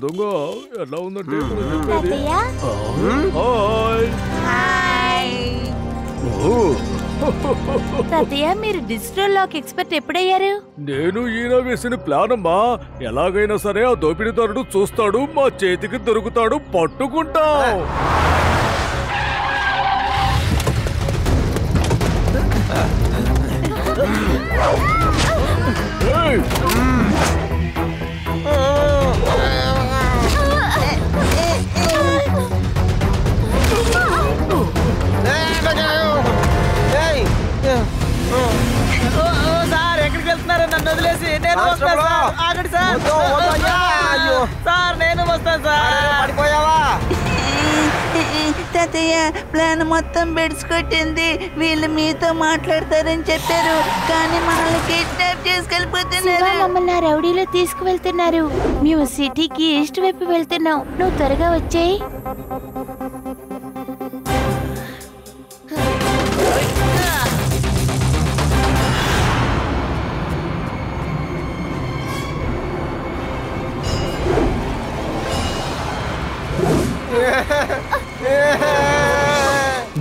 దొంగ ఎలా ఉందంటే తాతయ్య మీరు డిజిటల్ లాక్ ఎక్స్పర్ట్ ఎప్పుడయ్యారు? నేను ఈయన వేసిన ప్లాన్ అమ్మా. ఎలాగైనా సరే ఆ దోపిడీదారుడు చూస్తాడు, మా చేతికి దొరుకుతాడు, పట్టుకుంటాం. సార్ ఎక్కడికి వెళ్తున్నారు? నన్ను వదిలేసి నేను వస్తాను సార్. నేను వస్తాను సార్. పడిపోయావా? తాతయ్య ప్లాన్ మొత్తం బెడ్స్ కొట్టింది. వీళ్ళు మీతో మాట్లాడతారని చెప్పారు, కానీ మనల్ని కిడ్నాప్ చేసుకెళ్ళిపోతున్నారు. మమ్మల్ని రౌడీలో తీసుకువెళ్తున్నారు. మేము సిటీకి ఈస్ట్ వైపు వెళ్తున్నాం. నువ్వు త్వరగా వచ్చేయి.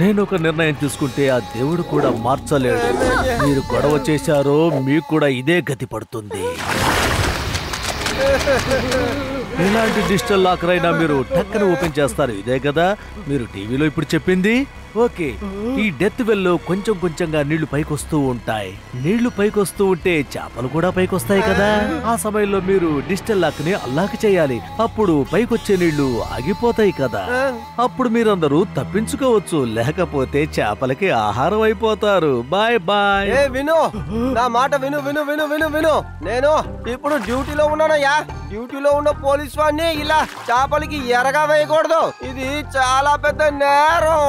నేను ఒక నిర్ణయం తీసుకుంటే ఆ దేవుడు కూడా మార్చలేడు. మీరు గొడవ చేశారో మీకు కూడా ఇదే గతి పడుతుంది. ఎలాంటి డిజిటల్ లాకర్ అయినా మీరు టక్కన ఓపెన్ చేస్తారు, ఇదే కదా మీరు టీవీలో ఇప్పుడు చెప్పింది. ఓకే, ఈ డెత్ వెల్ లో కొంచెం కొంచెంగా నీళ్లు పైకొస్తూ ఉంటాయి. నీళ్లు పైకొస్తూ ఉంటే చేపలు కూడా పైకొస్తాయి కదా. ఆ సమయంలో మీరు డిజిటల్ లాక్ ని అల్లాక్ చేయాలి. అప్పుడు పైకొచ్చే నీళ్లు ఆగిపోతాయి కదా. అప్పుడు మీరందరూ తప్పించుకోవచ్చు, లేకపోతే చేపలకి ఆహారం అయిపోతారు. Bye bye. విను, నా మాట విను విను విను విను విను. నేను ఇప్పుడు డ్యూటీలో ఉన్నానయ్యా. డ్యూటీలో ఉన్న పోలీస్ వాడిని ఇలా చేపలకి ఎరగా వేయకూడదు. ఇది చాలా పెద్ద నేరం.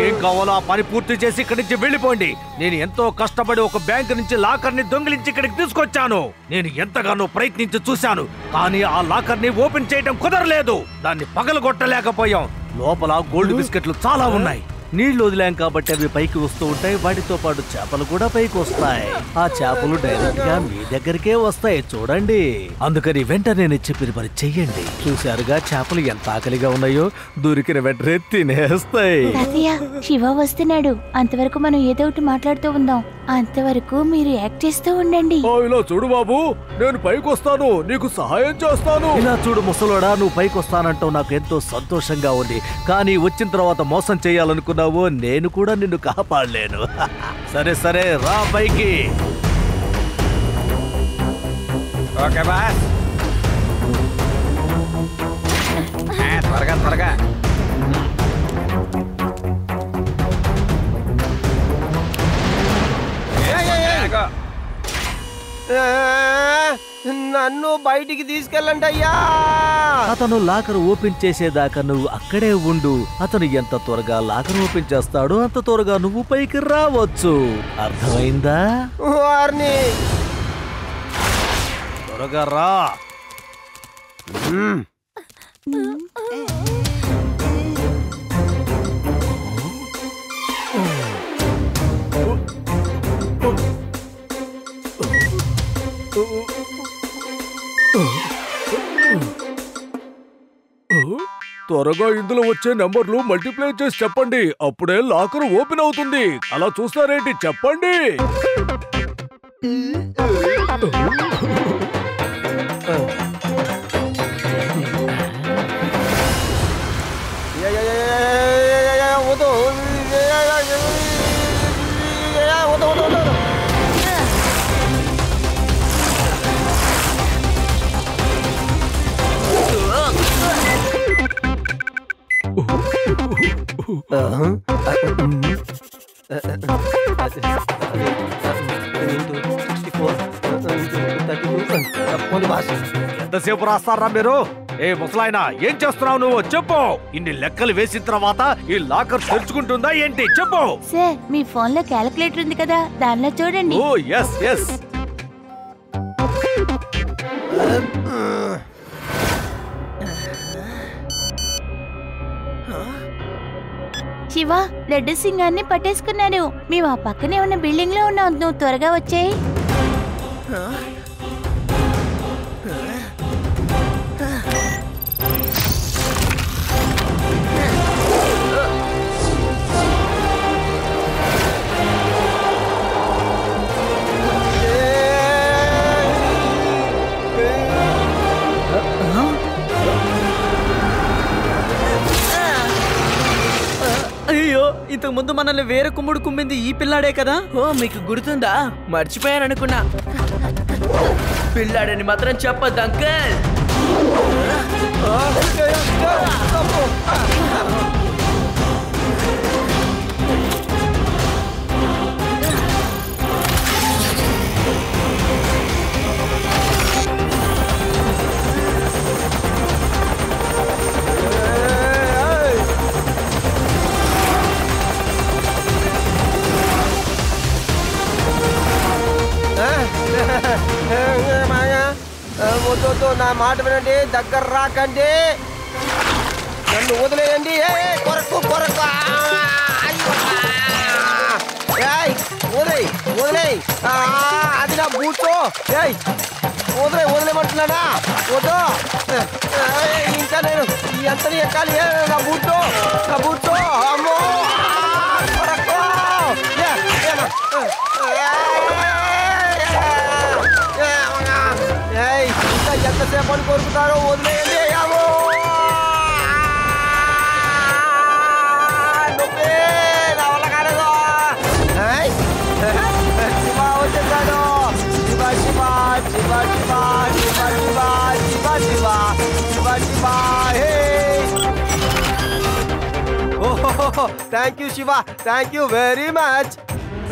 ఏం కావాలో ఆ పని పూర్తి చేసి ఇక్కడి నుంచి వెళ్ళిపోండి. నేను ఎంతో కష్టపడి ఒక బ్యాంక్ నుంచి లాకర్ ని దొంగిలించి ఇక్కడికి తీసుకొచ్చాను. నేను ఎంతగానో ప్రయత్నించి చూశాను, కానీ ఆ లాకర్ ని ఓపెన్ చేయడం కుదరలేదు. దాన్ని పగలగొట్టలేకపోయాం. లోపల గోల్డ్ బిస్కెట్లు చాలా ఉన్నాయి. నీళ్లు వదిలాం కాబట్టి అవి పైకి వస్తూ ఉంటాయి. వాటితో పాటు చేపలు కూడా పైకి వస్తాయి. ఆ చేపలు డైరెక్ట్ గా మీ దగ్గరికే వస్తాయి, చూడండి. అందుకని వెంటనే నేను చెప్పిన పని చెయ్యండి. చూశారుగా చేపలు ఎంత ఆకలిగా ఉన్నాయో, దొరికిన వెంటనే తినేస్తాయి. తాతయ్య, శివ వస్తున్నాడు. అంతవరకు మనం ఏదో ఒకటి మాట్లాడుతూ ఉందాం. అంతవరకు మీరు యాక్ట్ చేస్తూ ఉండండి. ఇలా చూడు బాబు, నేను పైకి వస్తాను, నీకు సహాయం చేస్తాను. ఇలా చూడు ముసలోడా, నువ్వు పైకి వస్తానంటావు, నాకు ఎంతో సంతోషంగా ఉంది. కానీ వచ్చిన తర్వాత మోసం చేయాలనుకున్నావు, నేను కూడా నిన్ను కాపాడలేను. సరే సరే, రా పైకి. ఓకే బాస్, త్వరగా త్వరగా. నన్ను బయటికి తీసుకెళ్ళండి అయ్యా. అతను లాకర్ ఓపెన్ చేసేదాకా నువ్వు అక్కడే ఉండు. అతను ఎంత త్వరగా లాకర్ ఓపెన్ చేస్తాడో అంత త్వరగా నువ్వు పైకి రావచ్చు. అర్థమైందా? వారిని త్వరగా రా. త్వరగా ఇందులో వచ్చే నెంబర్లు మల్టిప్లై చేసి చెప్పండి, అప్పుడే లాకర్ ఓపెన్ అవుతుంది. అలా చూస్తారేంటి, చెప్పండి. ఎంతసేపు రాస్తారా మీరు? ఏ ముసలాయన, ఏం చేస్తున్నావు నువ్వు? చెప్పు. ఇన్ని లెక్కలు వేసిన తర్వాత ఈ లాకర్ తెరుచుకుంటుందా ఏంటి? చెప్పు. సార్, మీ ఫోన్ లో క్యాలిక్యులేటర్ ఉంది కదా, దానిలో చూడండి. ఓ ఎస్ ఎస్. శివ, రెడ్డి సింగాన్ని పట్టేసుకున్నాను. మేము ఆ పక్కనే ఉన్న బిల్డింగ్ లో ఉన్నాం. నువ్వు త్వరగా వచ్చేయి. ముందు మనల్ని వేరే కుమ్ముడు కుమ్మింది ఈ పిల్లాడే కదా? ఓ మీకు గుర్తుందా? మర్చిపోయాననుకున్నా. పిల్లాడని మాత్రం చెప్పద్దు అంకల్. వద్దు, నా మాట వినండి, దగ్గర రాకండి, నన్ను వదిలేయండి. కొరకు కొరకు వదిలేయి, అది నా బూట్టు. వదిలేమంటున్నానా? వద్దు, ఇంకా నేను ఎంతని ఎక్కాలి? నా బూట్టు, అమ్మో కొరకు. ఇంకా ఎంతసేపు అని కోరుకుతారో? వదిలేయండి. నొప్పి నా వల్ల కాలేదు. శివ వచ్చేసాడు. శివ శివ శివ శివ శివ శివ శివ శివ శివ. ఓహో, thank you Shiva, thank you very much.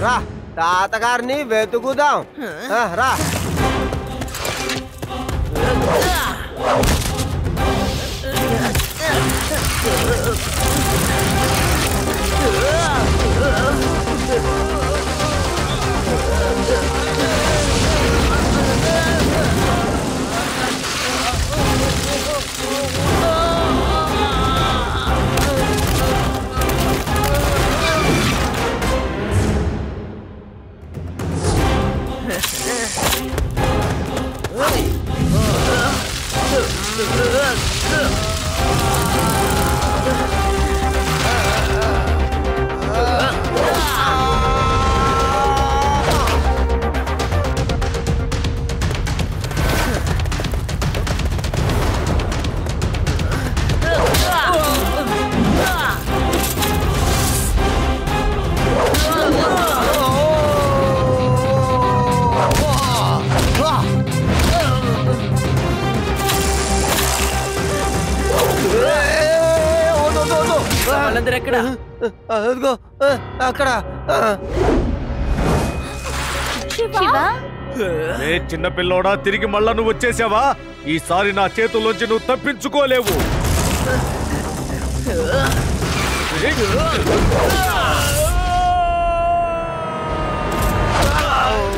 రా, తాతగారిని వెతుకుదాం. రా. వాళ్ళందరూ ఎక్కడ? అదిగో అక్కడ. చిన్న పిల్లోడా, తిరిగి మళ్ళా నువ్వు వచ్చేసావా? ఈసారి నా చేతుల్లోంచి నువ్వు తప్పించుకోలేవు.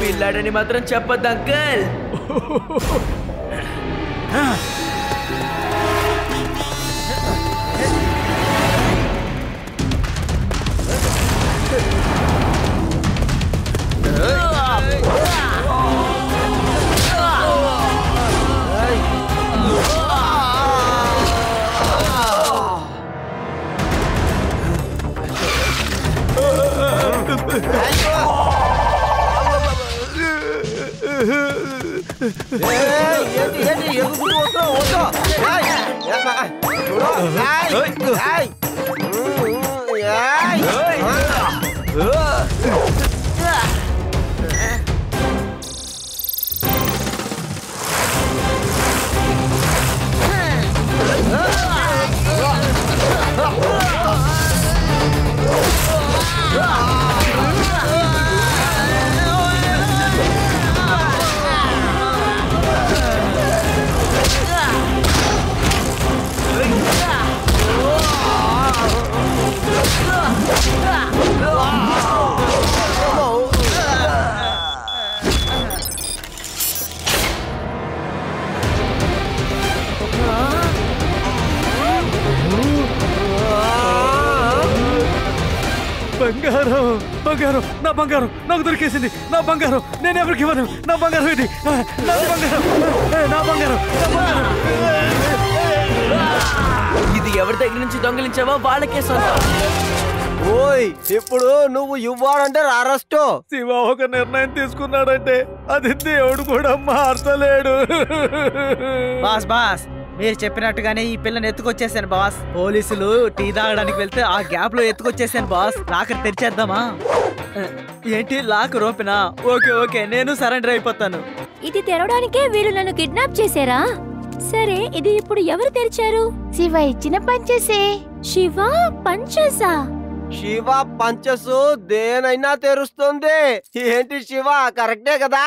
పిల్లాడని మాత్రం చెప్పద్దు అంకల్. బంగారం, బంగారం, నా బంగారం నాకు దొరికేసింది. నా బంగారం నేను ఎవరికి ఇవ్వను. నా బంగారం ఇది, నా బంగారం, నా బంగారం, నా బంగారం. ఇది ఎవరి దగ్గర నుంచి దొంగిలించావో వాళ్ళకే సొంతం. ఓయ్, ఇప్పుడు నువ్వు ఇవ్వాలంటే అరెస్టు. శివ ఒక నిర్ణయం తీసుకున్నాడంటే అది దేవుడు కూడా మార్చలేడు. బాస్ బాస్, మీరు చెప్పినట్టుగానే ఈ పిల్లని ఎత్తుకొచ్చేసాను బాస్. పోలీసులు టీ తాగడానికి వెళ్తే ఆ గ్యాప్ లో ఎత్తుకొచ్చేసాను బాస్. లాకర్ తెరిచేద్దామా? ఏంటి లాకర్ ఓపెనా? ఓకే ఓకే, నేను సరెండర్ అయిపోతాను. ఇది తెరవడానికే వీళ్ళు నన్ను కిడ్నాప్ చేశారా? సరే, ఇది ఇప్పుడు ఎవరు తెరిచారు? శివ ఇచ్చిన పంచేసే. శివ పంచేసా? శివ పంచసు దేనైనా తెరుస్తుంది. ఏంటి శివ, కరెక్టే కదా?